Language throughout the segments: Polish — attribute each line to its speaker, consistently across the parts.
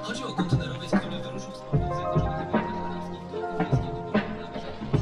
Speaker 1: Chodzi o kontenerowiec, który wyruszył z portu Zjednoczonych Emiratów Arabskich do europejskiego portu na wyrzeczeniu.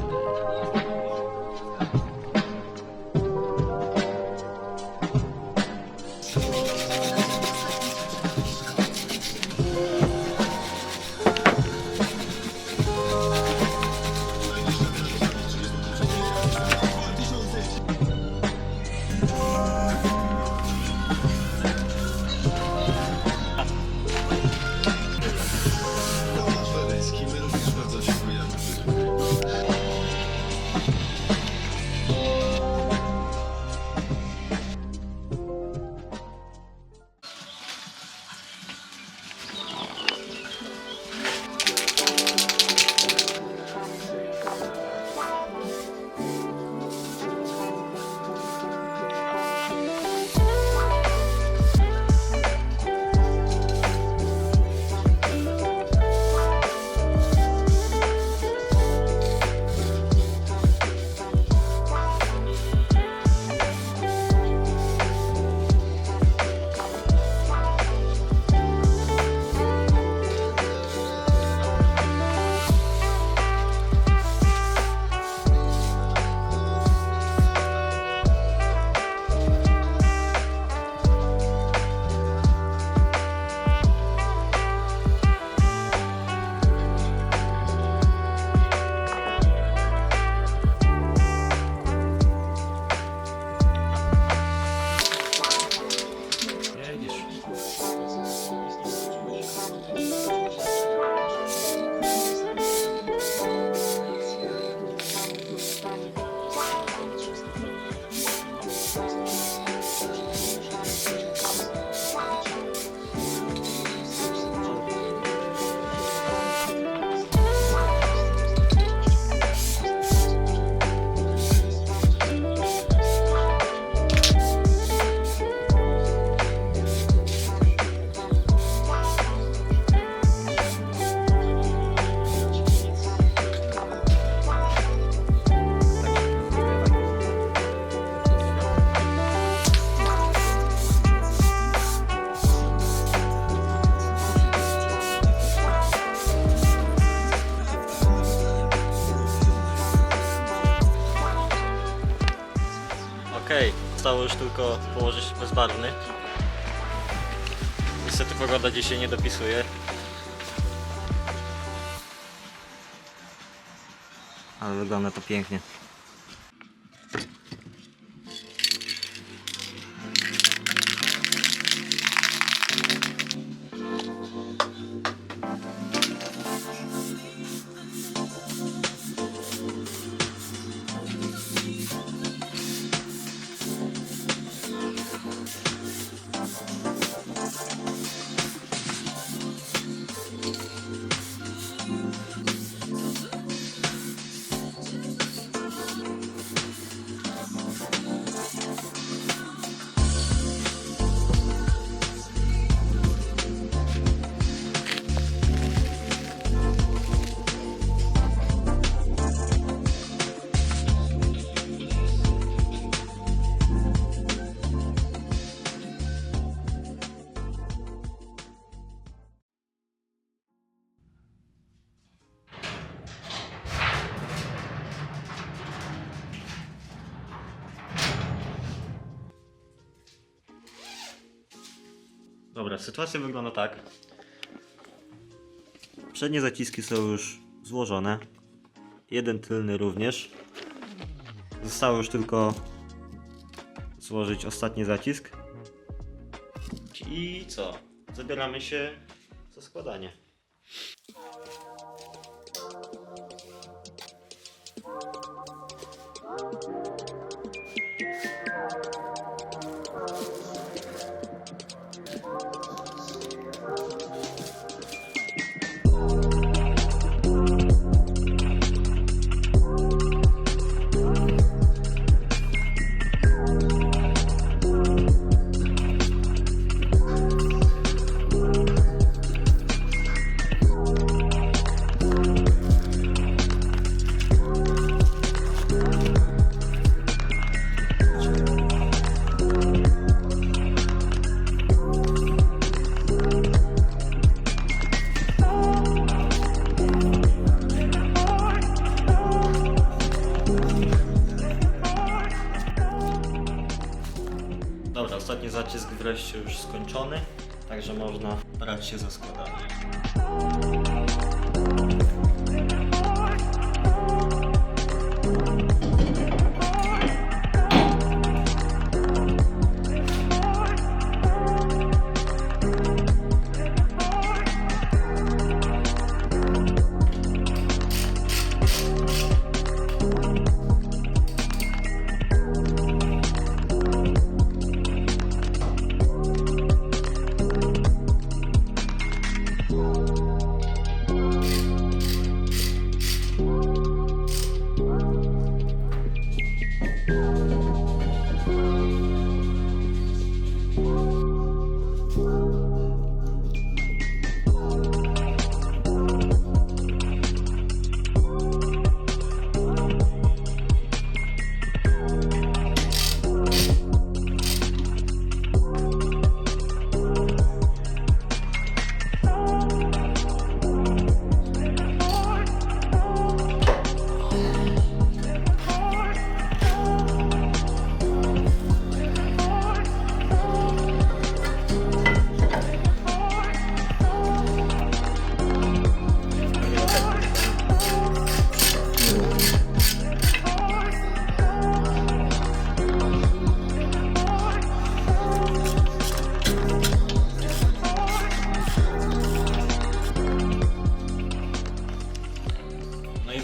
Speaker 2: Okej, zostało już tylko położyć bezbarwny. Niestety pogoda dzisiaj nie dopisuje. Ale wygląda to pięknie. Dobra, sytuacja wygląda tak. Przednie zaciski są już złożone. Jeden tylny również. Zostało już tylko złożyć ostatni zacisk. I co? Zabieramy się za składanie. wreszcie już skończony, także można brać się za składanie.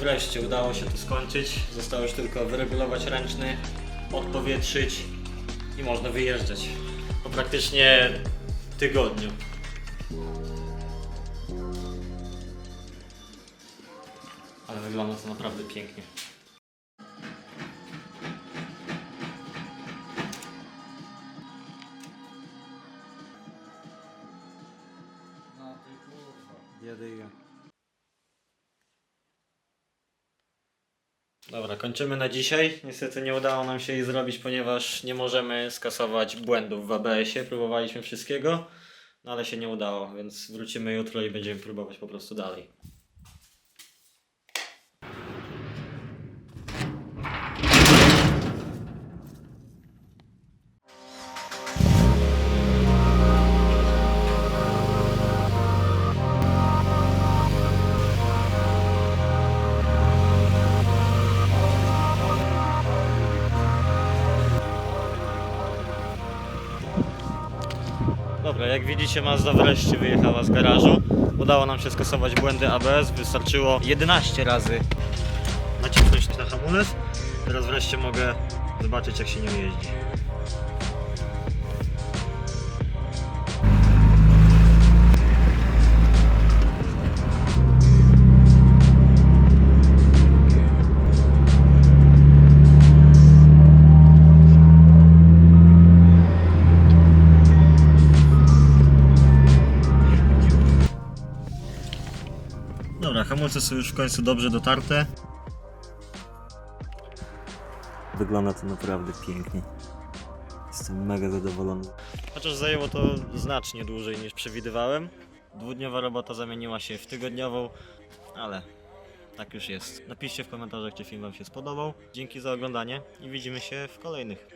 Speaker 2: Wreszcie udało się to skończyć. Zostało już tylko wyregulować ręczny, odpowietrzyć i można wyjeżdżać po praktycznie tygodniu. Ale wygląda to naprawdę pięknie.
Speaker 3: No ty kurwa.
Speaker 2: Jadyga. Dobra, kończymy na dzisiaj. Niestety nie udało nam się jej zrobić, ponieważ nie możemy skasować błędów w ABS-ie. Próbowaliśmy wszystkiego, no ale się nie udało, więc wrócimy jutro i będziemy próbować po prostu dalej. Dobra, jak widzicie, Mazda wreszcie wyjechała z garażu. Udało nam się skasować błędy ABS, wystarczyło 11 razy nacisnąć na hamulec. Teraz wreszcie mogę zobaczyć, jak się nią jeździ. Dobra, hamulce są już w końcu dobrze dotarte. Wygląda to naprawdę pięknie. Jestem mega zadowolony. Chociaż zajęło to znacznie dłużej niż przewidywałem. Dwudniowa robota zamieniła się w tygodniową, ale tak już jest. Napiszcie w komentarzach, czy film wam się spodobał. Dzięki za oglądanie i widzimy się w kolejnych.